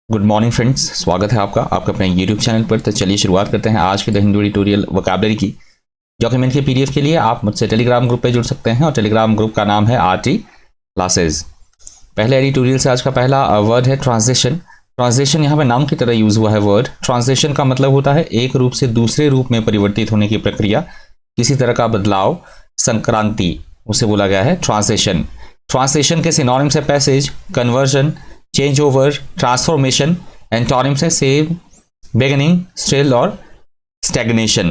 Good morning friends, स्वागत है आपका अपने यूट्यूब चैनल पर। तो चलिए शुरुआत करते हैं आज के द हिंदू एडिटोरियल वोकैबुलरी की। डॉक्यूमेंट के पीडीएफ के लिए आप मुझसे टेलीग्राम ग्रुप पे जुड़ सकते हैं और टेलीग्राम ग्रुप का नाम है आरटी क्लासेस। पहले एडिटोरियल से आज का पहला वर्ड है ट्रांसलेशन। ट्रांसलेशन यहाँ पे नाम की तरह यूज हुआ है वर्ड। ट्रांसलेशन का मतलब होता है एक रूप से दूसरे रूप में परिवर्तित होने की प्रक्रिया, किसी तरह का बदलाव, संक्रांति, उसे बोला गया है ट्रांसलेशन। ट्रांसलेशन के सिनोनिम्स है passage, conversion, change over, transformation. Antonyms है सेव, बिगिनिंग, स्टिल और स्टैग्नेशन।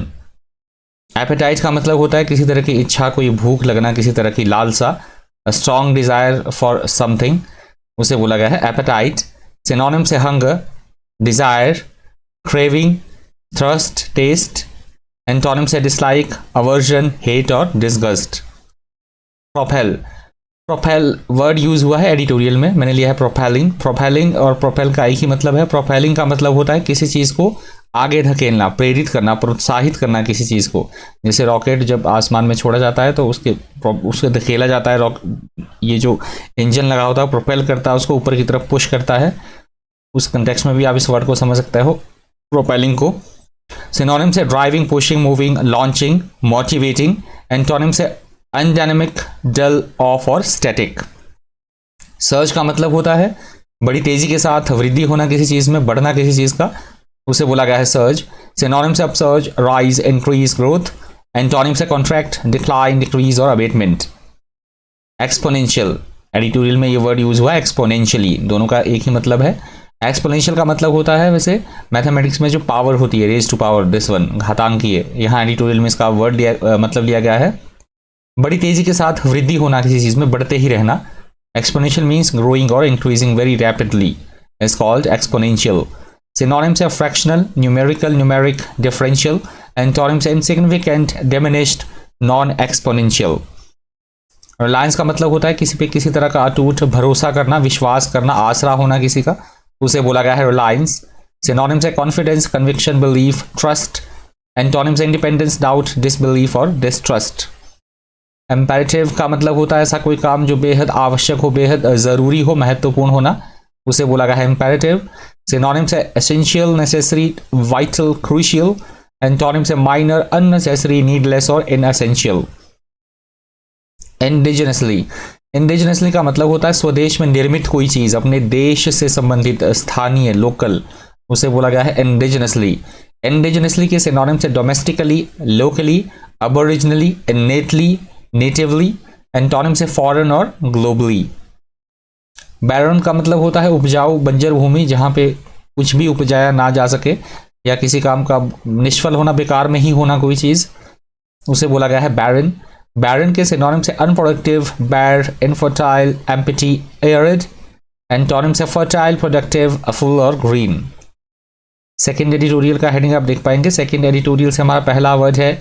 एपेटाइट का मतलब होता है किसी तरह की इच्छा, कोई भूख लगना, किसी तरह की लालसा, स्ट्रॉन्ग डिजायर फॉर समथिंग, उसे बोला गया है एपेटाइट। सिनोनिम्स है hunger, desire, craving, thirst, taste. Antonyms है डिसलाइक, अवर्जन, हेट और disgust. Propel, propel word use हुआ है एडिटोरियल में, मैंने लिया है प्रोपेलिंग। प्रोपेलिंग और प्रोपेल का एक ही मतलब है। प्रोपेलिंग का मतलब होता है किसी चीज को आगे धकेलना, प्रेरित करना, प्रोत्साहित करना किसी चीज को। जैसे रॉकेट जब आसमान में छोड़ा जाता है तो उसके धकेला जाता है, ये जो इंजन लगा होता है प्रोपेल करता है, उसको ऊपर की तरफ पुश करता है। उस कंटेक्स्ट में भी आप इस वर्ड को समझ सकते हो, प्रोपेलिंग को। सिनोनिम्स है driving, pushing, moving, launching, motivating. Antonyms है अनडायनेमिक, डल, ऑफ और स्टैटिक। सर्ज का मतलब होता है बड़ी तेजी के साथ वृद्धि होना किसी चीज में, बढ़ना किसी चीज का, उसे बोला गया है सर्ज। सिनोनिम्स है upsurge, rise, increase, growth. Antonyms है कॉन्ट्रैक्ट, डिक्लाइन, डिक्रीज और अबेटमेंट। एक्सपोनेंशियल, एडिटोरियल में ये वर्ड यूज हुआ है एक्सपोनेंशियली, दोनों का एक ही मतलब है। एक्सपोनेंशियल का मतलब होता है वैसे मैथमेटिक्स में जो पावर होती है, raise to power this one, घातांकीय। यहाँ एडिटोरियल में इसका वर्ड मतलब लिया गया है बड़ी तेजी के साथ वृद्धि होना किसी चीज में, बढ़ते ही रहना। एक्सपोनेंशियल मीन्स ग्रोइंग और increasing very rapidly, is called exponential. Synonyms है fractional, numerical, numeric, differential. Antonyms है insignificant, diminished, non exponential. Reliance का मतलब होता है किसी पे किसी तरह का अटूट भरोसा करना, विश्वास करना, आसरा होना किसी का, उसे बोला गया है रिलायंस। सिनोनिम्स है confidence, conviction, belief, trust. Antonyms है इंडिपेंडेंस, डाउट, डिसबिलीफ और डिसट्रस्ट। एम्पेरेटिव का मतलब होता है ऐसा कोई काम जो बेहद आवश्यक हो, बेहद जरूरी हो, महत्वपूर्ण होना, उसे बोला गया है एम्पेरेटिव। सिनोनिम्स है essential, necessary, vital, crucial. Antonyms है माइनर, अननेसेसरी, नीडलेस और इनएसेंशियल। इंडिजिनसली, इंडिजिनसली का मतलब होता है स्वदेश में निर्मित कोई चीज, अपने देश से संबंधित, स्थानीय, लोकल, उसे बोला गया है इंडिजिनसली। इंडिजिनसली के सिनोनिम्स है domestically, locally, aboriginally, innately, natively. Antonyms है फॉरेन और ग्लोबली। बैरन का मतलब होता है उपजाऊ, बंजर भूमि, जहां पे कुछ भी उपजाया ना जा सके, या किसी काम का निष्फल होना, बेकार में ही होना कोई चीज, उसे बोला गया है बैरन। बैरन के सिनोनिम्स है अनप्रोडक्टिव, बैर, इनफर्टाइल, एम्प्टी, एरिड। एंटोनिम्स है फर्टाइल, प्रोडक्टिव, फुल और ग्रीन। सेकेंड एडिटोरियल का हेडिंग आप देख पाएंगे। सेकेंड एडिटोरियल से हमारा पहला वर्ड है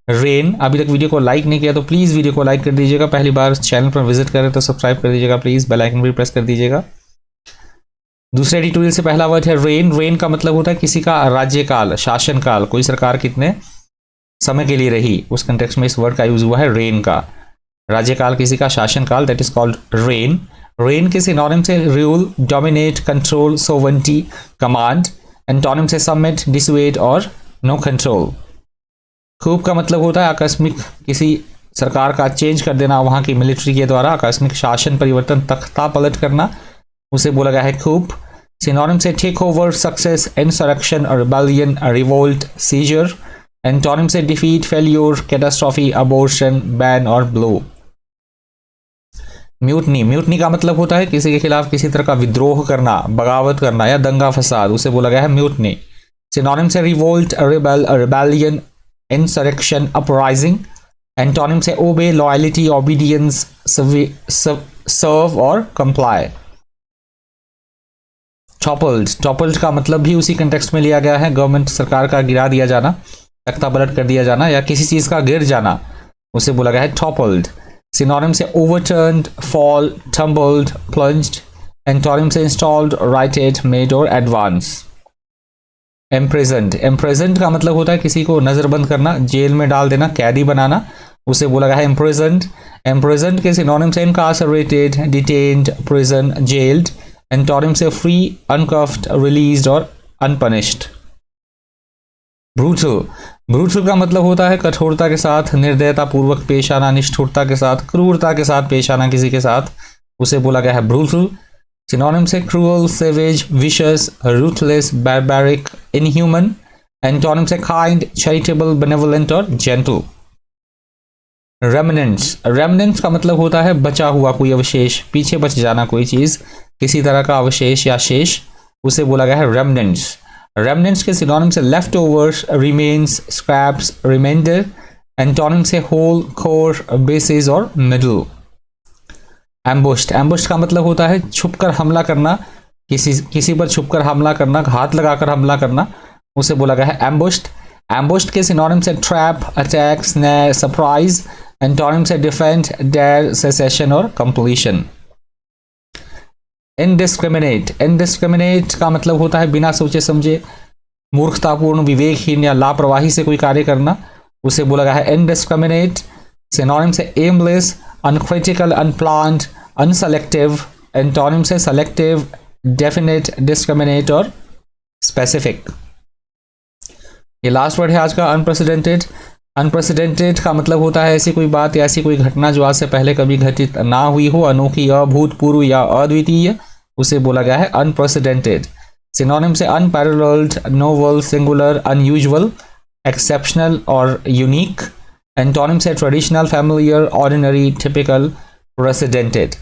रेन। अभी तक वीडियो को लाइक नहीं किया तो प्लीज़ वीडियो को लाइक कर दीजिएगा। पहली बार चैनल पर विजिट करें तो सब्सक्राइब कर दीजिएगा प्लीज़, बेल आइकन भी प्रेस कर दीजिएगा। दूसरे एडिटोरियल से पहला वर्ड है रेन। रेन का मतलब होता है किसी का राज्यकाल, शासनकाल, कोई सरकार कितने समय के लिए रही, उस कंटेक्स्ट में इस वर्ड का यूज हुआ है रेन का। राज्यकाल, किसी का शासनकाल, that is called rain. Rain के सिनोनिम्स से rule, dominate, control, sovereignty, command. Antonyms है सबमिट, डिसुएड और नो कंट्रोल। खूब का मतलब होता है आकस्मिक किसी सरकार का चेंज कर देना, वहां की मिलिट्री के द्वारा आकस्मिक शासन परिवर्तन, तख्ता पलट करना, उसे बोला गया है खूब। सिनोनिम्स है take over, success, insurrection, rebellion, revolt, seizure. Antonyms है defeat, failure, catastrophe, abortion, ban और ब्लो। म्यूटनी, म्यूटनी का मतलब होता है किसी के खिलाफ किसी तरह का विद्रोह करना, बगावत करना या दंगा फसाद, उसे बोला गया है म्यूटनी। सिनोनिम्स है revolt, rebel, rebellion, insurrection, uprising. Antonyms है ओबे, लॉयलिटी, ओबीडियंस, सर्व और कंप्लाई। टॉपल्ड, टॉपल्ड का मतलब भी उसी कंटेक्स्ट में लिया गया है, गवर्नमेंट, सरकार का गिरा दिया जाना, तख्ता पलट कर दिया जाना या किसी चीज का गिर जाना, उसे बोला गया है टॉपल्ड। सिनोनिम्स है ओवरटर्न्ड, फॉल, टम्बल्ड, प्लंज्ड। एंटोनिम्स है इंस्टॉल्ड, राइटेड, मेड और एडवांस। एम्प्रिजन्ड, एम्प्रिजन्ड का मतलब होता है किसी को नजरबंद करना, जेल में डाल देना, कैदी बनाना, उसे बोला गया है एम्प्रिजन्ड। एम्प्रिजन्ड के सिनोनिम्स है इनकार्सरेटेड, डिटेन्ड, प्रिजन, जेल्ड। एंटोनिम से फ्री, अनकफ्ड, रिलीज्ड और अनपनिश्ड। ब्रूटल, ब्रूटल का मतलब होता है कठोरता के साथ, निर्दयता पूर्वक पेश आना, निष्ठुरता के साथ, क्रूरता के साथ पेश आना किसी के साथ, उसे बोला गया है ब्रूटल। सिनोनिम से cruel, savage, vicious, ruthless, barbaric, inhuman. Antonym से काइंड, चैरिटेबल, बेनेवोलेंट और जेंटल। रेमिनेंट्स, रेमिनेंट्स का मतलब होता है बचा हुआ कोई अवशेष, पीछे बच जाना कोई चीज, किसी तरह का अवशेष या शेष, उसे बोला गया है रेमिनेंट्स। रेमिनेंट्स के सिनोनिम से leftovers, remains, scraps, reminder. Antonym से होल, कोर, बेसिस और मिडल। एम्बुश्ड, एम्बुश्ड का मतलब होता है छुपकर हमला करना, किसी पर छुपकर हमला करना, घात लगाकर हमला करना, उसे बोला गया है एम्बुश्ड। एम्बुश्ड के सिनोनिम से trap, attack, snare, surprise. Antonym से डिफेंड, डेयर, सेसेशन और कंप्लीशन। इनडिस्क्रिमिनेट, इनडिस्क्रिमिनेट का मतलब होता है बिना सोचे समझे, मूर्खतापूर्ण, विवेकहीन या लापरवाही से कोई कार्य करना, उसे बोला गया है इनडिस्क्रिमिनेट। सिनोनिम से एमलेस, अनक्रिटिकल, अनप्लान्ड, अनसेलेक्टिव। एंटोनिम से सेलेक्टिव, डेफिनेट, डिस्क्रिमिनेट और स्पेसिफिक। ये लास्ट वर्ड है आज का, अनप्रेसिडेंटेड। अनप्रेसिडेंटेड का मतलब होता है ऐसी कोई बात या ऐसी कोई घटना जो आज से पहले कभी घटित ना हुई हो, अनोखी, अभूतपूर्व या अद्वितीय, उसे बोला गया है अनप्रेसिडेंटेड। सिनोनिम से unparalleled, novel, singular, unusual, exceptional और यूनिक। एंटोनिम से ट्रेडिशनल, फैमिलियर, ऑर्डिनरी, टिपिकल, प्रेसिडेंटेड।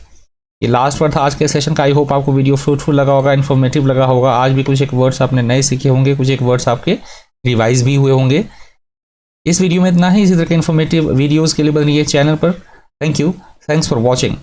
ये लास्ट वर्ड था आज के सेशन का। आई होप आपको वीडियो फ्रूटफुल लगा होगा, इन्फॉर्मेटिव लगा होगा। आज भी कुछ एक वर्ड्स आपने नए सीखे होंगे, कुछ एक वर्ड्स आपके रिवाइज भी हुए होंगे। इस वीडियो में इतना ही। इसी तरह के इन्फॉर्मेटिव वीडियोस के लिए बनिए चैनल पर। Thank you, thanks for watching.